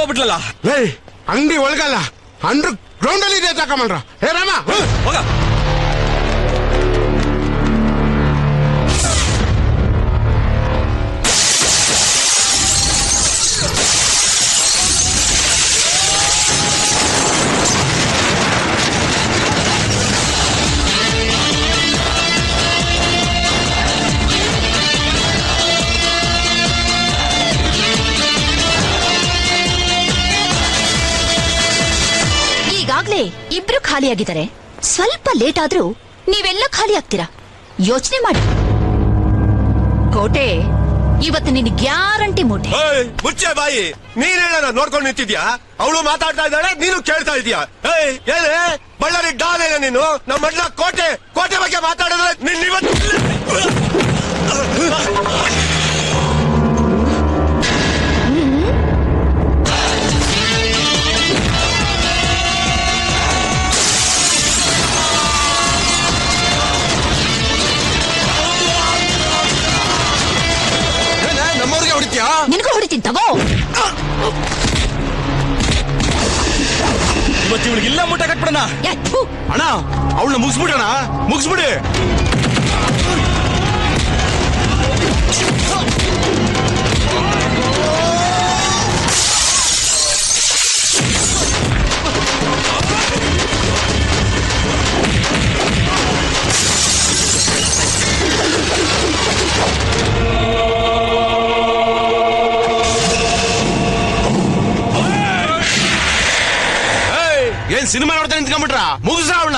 ಹೋಗ್ಬಿಟ್ಲಲ್ಲ. ಅಂಗಡಿ ಒಳಗಲ್ಲ, under ground ಅಲ್ಲಿ ಇದೆ ತಕೊಂಡ್ರ. ಹೇ ರಾಮ ಹೋಗ. ಇಬ್ರು ಖಾಲಿಯಾಗಿದ್ದಾರೆ. ಸ್ವಲ್ಪ ಲೇಟ್ ಆದ್ರೂ ನೀವೆಲ್ಲ ಖಾಲಿ ಆಗ್ತೀರಾ. ಯೋಚನೆ ಮಾಡಿ. ಕೋಟೆ ಇವತ್ತು ನಿನ್ ಗ್ಯಾರಂಟಿ ಮೂಟೆ. ಮುಚ್ಚೆ ಬಾಯಿ. ನೀನೇನ ನೋಡ್ಕೊಂಡು ನಿಂತಿದ್ಯಾ? ಅವಳು ಮಾತಾಡ್ತಾ ಇದ್ದಾಳೆ, ನೀನು ಕೇಳ್ತಾ ಇದೀಯಾ? ಏನೇ ಬಳ್ಳಾರಿ ಡಾಲೇನ ನೀನು? ನಮ್ಮ ಮಡ್ಲ ಕೋಟೆ ಕೋಟೆ ಬಗ್ಗೆ ಮಾತಾಡಿದ್ರೆ ನಿನಗೂ ಹೊಡಿತೀನಿ ತಗೋ. ಇವತ್ತು ಇವಳಿಗೆ ಇಲ್ಲ ಮುಟ್ಟ ಕಟ್ಬಿಡಣ. ಅಣ್ಣ ಅವಳನ್ನ ಮುಗಿಸ್ಬಿಡೋಣ, ಮುಗಿಸ್ಬಿಡಿ. ಏನ್ ಸಿನಿಮಾ ನೋಡ್ತಾ ನಿಂತ್ಕೊಂಡ್ಬಿಟ್ರ? ಮುಗಿಸ ಅವಳ.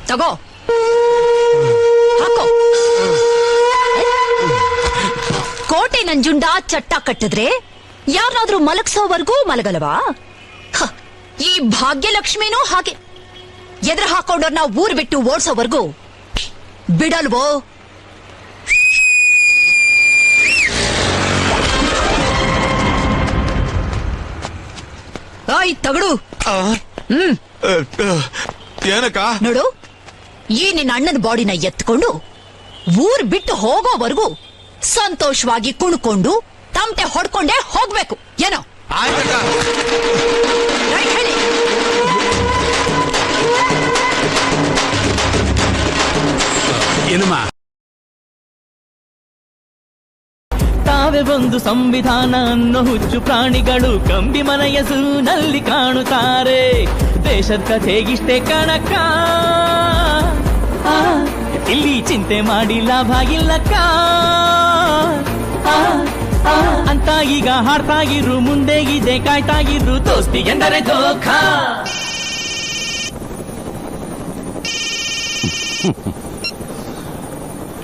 ತಗೋ ಹಾಕೋ. ಕೋಟೆ ನಂಜುಂಡ ಚಟ್ಟ ಕಟ್ಟಿದ್ರೆ ಯಾರನ್ನಾದ್ರೂ ಮಲಗ್ಸೋವರೆಗೂ ಮಲಗಲ್ವಾ? ಈ ಭಾಗ್ಯಲಕ್ಷ್ಮಿನೂ ಹಾಗೆ ಎದುರು ಹಾಕೊಂಡವ್ರನ್ನ ಊರ್ ಬಿಟ್ಟು ಓಡ್ಸೋವರೆಗೂ ಬಿಡಲ್ವೋ? ಆಯ್ ತಗಡು. ಏನಕ್ಕ? ನೋಡು, ಈ ನಿನ್ನ ಅಣ್ಣನ ಬಾಡಿನ ಎತ್ಕೊಂಡು ಊರ್ ಬಿಟ್ಟು ಹೋಗೋವರೆಗೂ ಸಂತೋಷವಾಗಿ ಕುಣ್ಕೊಂಡು ತಮಟೆ ಹೊಡ್ಕೊಂಡೇ ಹೋಗ್ಬೇಕು. ಏನೋ ಏನಮ್ಮ? ತಾವೇ ಒಂದು ಸಂವಿಧಾನ ಅನ್ನೋ ಹುಚ್ಚು ಪ್ರಾಣಿಗಳು ಕಂಬಿ ಮನೆಯ ಝೂನಲ್ಲಿ ಕಾಣುತ್ತಾರೆ. ದೇಶದ ಕಥೆಗಿಷ್ಟೇ ಕಣಕ್ಕ, ಇಲ್ಲಿ ಚಿಂತೆ ಮಾಡಿ ಲಾಭ ಇಲ್ಲಕ್ಕ ಅಂತ ಈಗ ಹಾಡ್ತಾಗಿರು. ಮುಂದೆ ಇದೆ ಕಾಯ್ತಾಗಿರು. ದೋಸ್ತಿ ಎಂದರೆ ಧೋಖಾ.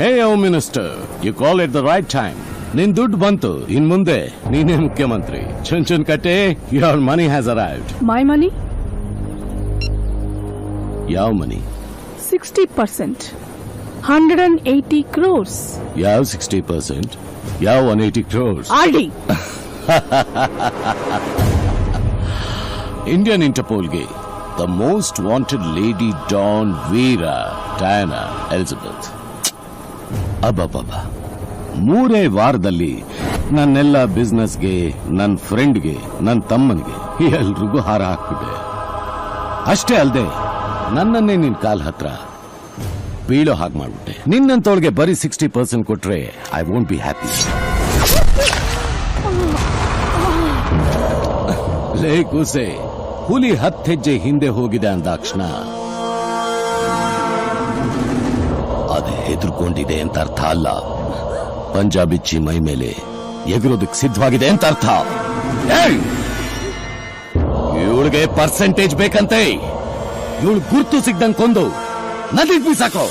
Hey, Home Minister, you call at the right time. ನಿನ್ ದುಡ್ಡು ಬಂತು, ಇನ್ ಮುಂದೆ ನೀನೇ ಮುಖ್ಯಮಂತ್ರಿ. ಚುನ್ ಕಟ್ಟೆ, your money has arrived. My money? ಯಾವ ಮನಿ? 60%. 180 crores. ಯಾವ 60%? ಯಾವ 180 crores? RD. ಇಂಡಿಯನ್ ಇಂಟರ್ಪೋಲ್ಗೆ the most wanted lady don Veera Diana Elizabeth. ಅಬ್ಬಬ್ಬ, 3 ವಾರದಲ್ಲಿ ನನ್ನೆಲ್ಲ ಬಿಸ್ನೆಸ್ಗೆ, ನನ್ನ ಫ್ರೆಂಡ್ಗೆ, ನನ್ನ ತಮ್ಮನಿಗೆ ಎಲ್ರಿಗೂ ಹಾರ ಹಾಕ್ಬಿಟ್ಟೆ. ಅಷ್ಟೇ ಅಲ್ಲದೆ ನನ್ನನ್ನೇ ನಿನ್ ಕಾಲ್ ಹತ್ರ ಬೀಳೋ ಹಾಗೆ ಮಾಡ್ಬಿಟ್ಟೆ. ನಿನ್ನಂತವಳಿಗೆ ಬರೀ 60% ಕೊಟ್ರೆ ಐ ವೋಂಟ್ ಬಿ ಹ್ಯಾಪಿ. ಲೇ ಕೂಸೆ, ಹುಲಿ 10 ಹೆಜ್ಜೆ ಹಿಂದೆ ಹೋಗಿದೆ ಅಂದಾಕ್ಷಣ ಅದು ಹೆದರ್ಕೊಂಡಿದೆ ಅಂತ ಅರ್ಥ ಅಲ್ಲ. ಪಂಜಾಬಿಚ್ಚಿ ಮೈ ಮೇಲೆ ಎಗರೋದಕ್ಕೆ ಸಿದ್ಧವಾಗಿದೆ ಅಂತ ಅರ್ಥ. ಇವಳಿಗೆ ಪರ್ಸೆಂಟೇಜ್ ಬೇಕಂತೆ. ಇವಳು ಗುರ್ತು ಸಿಗ್ದಂಗ್ ಕೊಂದು ನದಿಗೆ ಬೀಸಾಕೋ.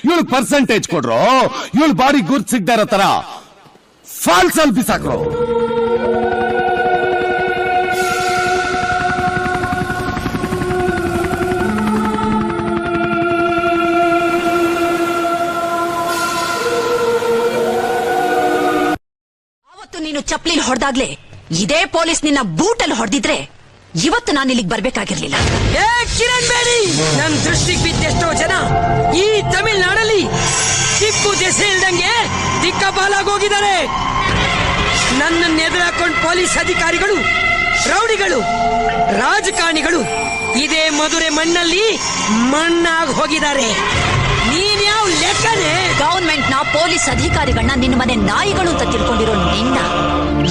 ಇವಳು ಪರ್ಸೆಂಟೇಜ್ ಕೊಡ್ರು, ಇವಳು ಬಾಡಿ ಗುರ್ತ್ ಸಿಗ್ತಾ ಇರೋ ತರ ಫಾಲ್ಸ್ ಅಲ್ಲಿ ಬಿಸಾಕ್ರು. ಅವತ್ತು ನೀನು ಚಪ್ಲಿಲ್ ಹೊಡೆದಾಗ್ಲೇ ಇದೇ ಪೊಲೀಸ್ ನಿನ್ನ ಬೂಟಲ್ಲಿ ಹೊಡೆದಿದ್ರೆ ಇವತ್ತು ನಾನು ಇಲ್ಲಿಗೆ ಬರ್ಬೇಕಾಗಿರ್ಲಿಲ್ಲ. ಏ ಕಿರಣ್ ಬೇಡಿ, ನನ್ ದೃಷ್ಟಿಗೆ ಬಿದ್ದೆಷ್ಟೋ ಜನ ಈ ತಮಿಳ್ನಾಡಲ್ಲಿ ಟಿಪ್ಪು ದೆಸೆ ಇಲ್ದಂಗೆ ದಿಕ್ಕಪಾಲಾಗೋಗಿದ್ದಾರೆ. ನನ್ನನ್ನು ಎದುರಾಕೊಂಡು ಪೊಲೀಸ್ ಅಧಿಕಾರಿಗಳು, ರೌಡಿಗಳು, ರಾಜಕಾರಣಿಗಳು ಇದೇ ಮಧುರೆ ಮಣ್ಣಲ್ಲಿ ಮಣ್ಣಾಗಿ ಹೋಗಿದ್ದಾರೆ. ನೀನ್ ಯಾವ ಲೆಕ್ಕನೆ? ಗವರ್ಮೆಂಟ್ ನ ಪೊಲೀಸ್ ಅಧಿಕಾರಿಗಳನ್ನ ನಿನ್ನ ಮನೆ ನಾಯಿಗಳು ಅಂತ ತಿಳ್ಕೊಂಡಿರೋ ನಿನ್ನ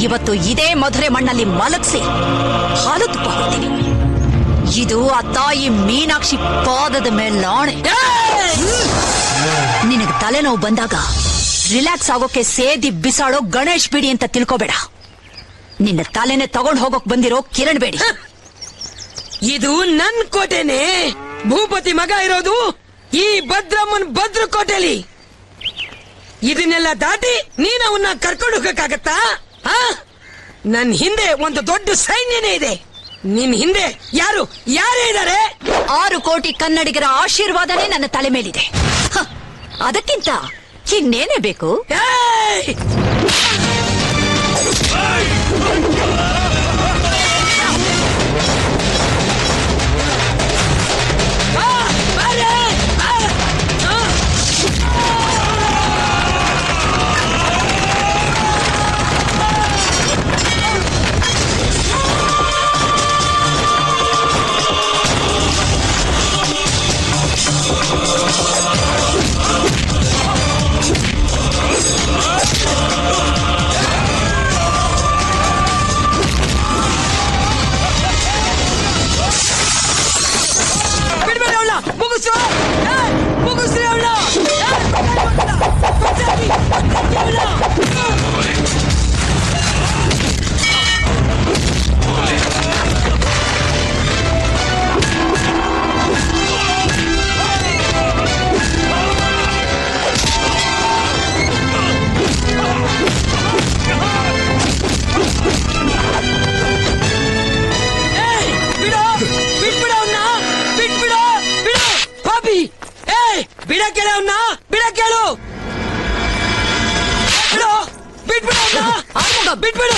ಇವತ್ತು ಇದೇ ಮಧುರೆ ಮಣ್ಣಲ್ಲಿ ಮಲಗಿಸಿ ಹಾಲು ತುಪ್ಪ ಹೊಡ್ತೀನಿ. ಇದು ಆ ತಾಯಿ ಮೀನಾಕ್ಷಿ ಪಾದದ ಮೇಲಾಣೆ. ನಿನಗೆ ತಲೆನೋವು ಬಂದಾಗ ರಿಲ್ಯಾಕ್ಸ್ ಆಗೋಕೆ ಸೇದಿ ಬಿಸಾಡೋ ಗಣೇಶ್ ಬಿಡಿ ಅಂತ ತಿಳ್ಕೋಬೇಡ. ನಿನ್ನ ತಲೆನೆ ತಗೊಂಡ್ ಹೋಗೋಕ್ ಬಂದಿರೋ ಕಿರಣ್ ಬೇಡಿ. ಇದು ನನ್ ಕೋಟೆನೆ. ಭೂಪತಿ ಮಗ ಇರೋದು ಈ ಭದ್ರಮ್ಮನ್ ಭದ್ರಕೋಟೆಲಿ. ಇದನ್ನೆಲ್ಲ ದಾಟಿ ನೀನ್ ಅವನ್ನ ಕರ್ಕೊಂಡು ಹೋಗಕ್ಕಾಗತ್ತಾ? ನನ್ ಹಿಂದೆ ಒಂದು ದೊಡ್ಡ ಸೈನ್ಯನೇ ಇದೆ. ನಿನ್ ಹಿಂದೆ ಯಾರೇ ಇದ್ದಾರೆ? 6 ಕೋಟಿ ಕನ್ನಡಿಗರ ಆಶೀರ್ವಾದನೇ ನನ್ನ ತಲೆ ಮೇಲಿದೆ. ಅದಕ್ಕಿಂತ ಇನ್ನೇನೇ ಬೇಕು? ಏಯ್! ಬಿಟ್ಬಿಡು.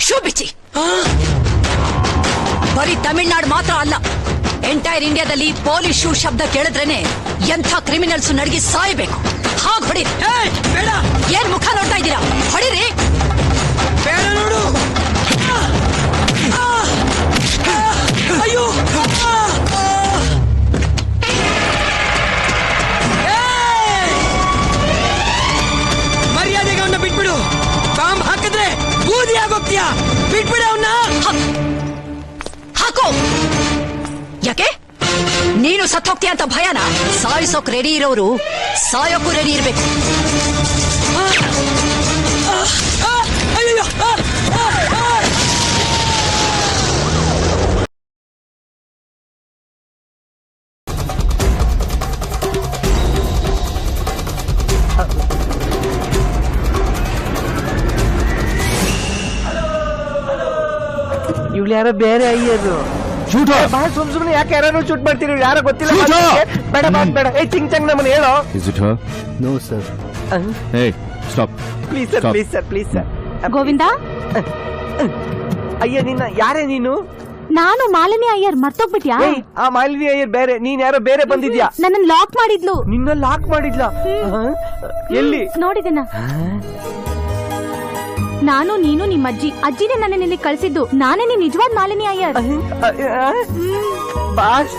ಶೋಭಿಚಿ, ಬರೀ ತಮಿಳ್ನಾಡು ಮಾತ್ರ ಅಲ್ಲ, ಎಂಟೈರ್ ಇಂಡಿಯಾದಲ್ಲಿ ಪೊಲೀಸ್ ಶೂ ಶಬ್ದ ಕೇಳಿದ್ರೇನೆ ಎಂಥ ಕ್ರಿಮಿನಲ್ಸ್ ನಡಗಿ ಸಾಯಬೇಕು. ಹಾಗೆ ಹೊಡಿ. ಬೇಡ. ಏನ್ ಮುಖ ನೋಡ್ತಾ ಇದ್ದೀರಾ? ಹೊಡಿರಿ. ಬೇಡ ನೋಡು. ಅಯ್ಯೋ, ಮರ್ಯಾದೆಗೆ ಅವನ್ನ ಬಿಟ್ಬಿಡು. ಬಾಂಬ್ ಹಾಕಿದ್ರೆ ಬೂದಿ ಆಗೋಗ್ತೀಯ. ಬಿಟ್ಬಿಡ ಅವನ್ನ. ಹಾಕೋ. ಯಾಕೆ? ನೀನು ಸತ್ತೋಗ್ತೀಯ ಅಂತ ಭಯನ? ಸಾಯಿಸೋಕ್ ರೆಡಿ ಇರೋರು ಸಾಯೋಕ್ಕೂ ರೆಡಿ ಇರ್ಬೇಕು. ಇವ್ಳು ಯಾರೋ ಬೇರೆ ಅಯ್ಯರು. ಸುಮ್ನೆ ಯಾಕೆ ಯಾರು ಶೂಟ್ ಮಾಡ್ತೀರಿ? ಯಾರೋ ಗೊತ್ತಿಲ್ಲ. ಬೇಡ ಬೇಡ. ಚಿಂಗ್ ಚಂಗ್ ನಮ್ಮನ್ನ ಹೇಳೋ. No sir. Please sir, please sir, please sir. Govinda, ಅಯ್ಯ ನಿನ್ನ ಯಾರೇ ನೀನು? ನಾನು ಮಾಲಿನಿ ಅಯ್ಯರ್. ಮರ್ತೋಗ್ಬಿಟ್ಯಾ? ಆ ಮಾಲಿನಿ ಅಯ್ಯರ್ ಬೇರೆ, ನೀನ್ ಯಾರೋ ಬೇರೆ ಬಂದಿದ್ಯಾ? ನನ್ನ ಲಾಕ್ ಮಾಡಿದ್ಲು. ನಿನ್ನ ಲಾಕ್ ಮಾಡಿದ್ಲ? ಎಲ್ಲಿ ನೋಡಿದೆನಾ? ನಾನು, ನೀನು, ನಿಮ್ಮ ಅಜ್ಜಿನೇ ನನ್ನ ಇಲ್ಲಿ ಕಳ್ಸಿದ್ದು. ನಾನೇ ನೀನ್ ನಿಜವಾದ Malini Iyer. Boss,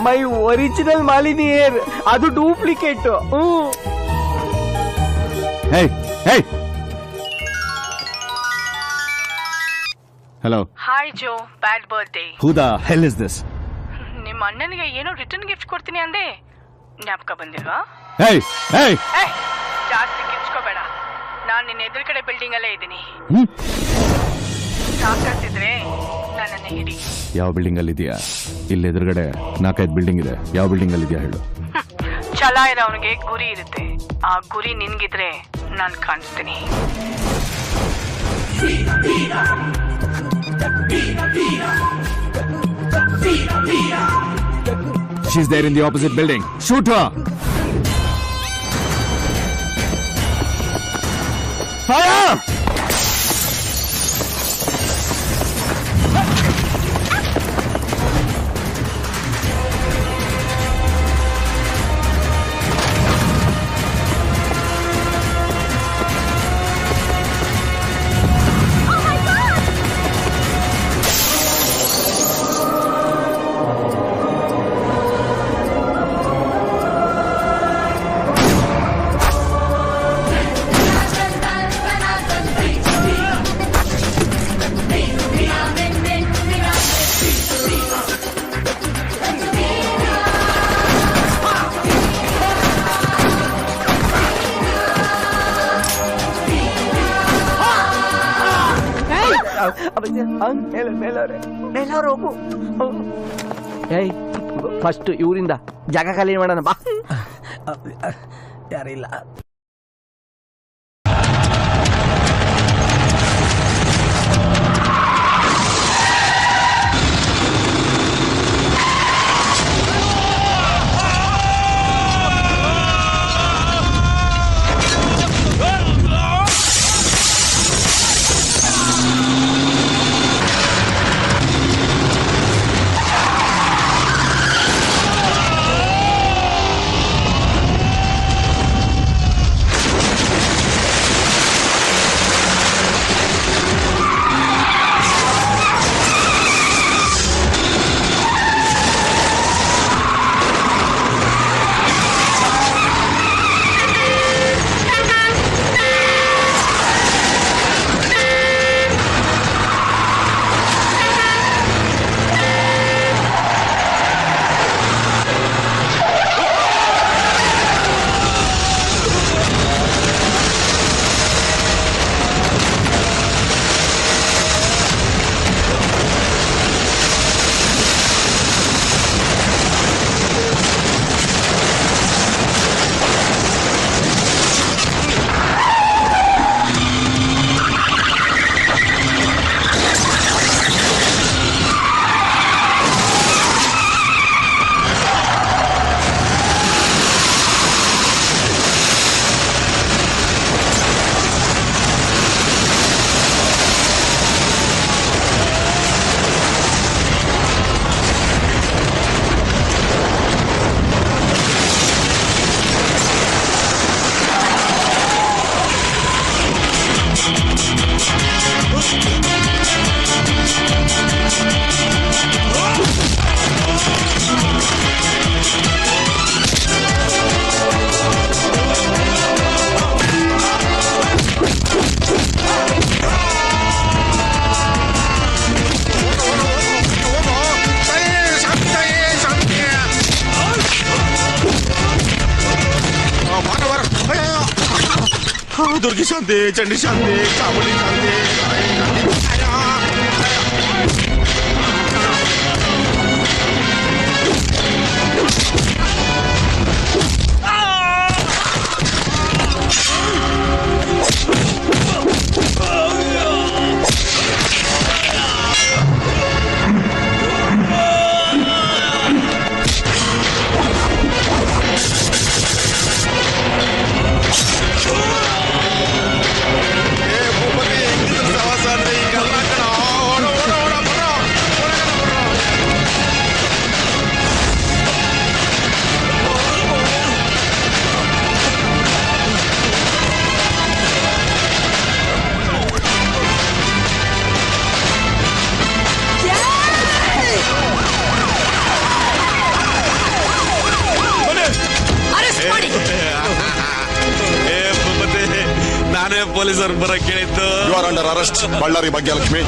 my original Malini Iyer, ಅದು duplicate. Hello. Hi Joe, bad birthday. Who the hell is this? ನಿಮ್ಮ ಅಣ್ಣನಿಗೆ ಏನೋ ರಿಟರ್ನ್ ಗಿಫ್ಟ್ ಕೊಡ್ತೀನಿ ಅಂದೆ, ಜ್ಞಾಪಕ ಬಂದಿಲ್ವಾ? ಜಾಸ್ತಿ ಕಿಚ್ಕೋಬೇಡ. ನಾನ್ ನಿನ್ನ ಎದುರು ಕಡೆ ಬಿಲ್ಡಿಂಗ್ ಅಲ್ಲೇ ಇದ್ದೀನಿ. ಸಾಕಾಗ್ತಿದ್ರೆ ನನ್ನನ್ನು ಹಿಡಿ. ಯಾವ ಬಿಲ್ಡಿಂಗ್ ಅಲ್ಲಿ ಇದೆಯಾ? ಇಲ್ಲಿ ಎದುರುಗಡೆ 4-5 ಬಿಲ್ಡಿಂಗ್ ಇದೆ. ಯಾವ ಬಿಲ್ಡಿಂಗ್ ಅಲ್ಲಿ ಇದೆಯಾ ಹೇಳು? ಛಲ ಇರೋವನಿಗೆ ಗುರಿ ಇರುತ್ತೆ. ಆ ಗುರಿ ನಿನ್ಗಿದ್ರೆ ನಾನು ಕಾಣಿಸ್ತೀನಿ. She's there in the opposite building. Shoot her! Fire! ಮೇಲವ್ರು ಹೋಗು. ಏಯ್ ಫಸ್ಟ್ ಇವರಿಂದ ಜಾಗ ಖಾಲಿ ಮಾಡೋಣ ಬಾ. ಯಾರಿಲ್ಲ. ದುರ್ಗಿ ಶಾಂತಿ, ಚಂಡಿ ಶಾಂತಿ, ಚಾಮುಂಡಿ ಶಾಂತಿ. ನಾನೇ ಪೊಲೀಸರು ಬರಕ್ಕೆ ಹೇಳಿದ್ದು. You are under arrest, Ballari Bhagyalakshmi.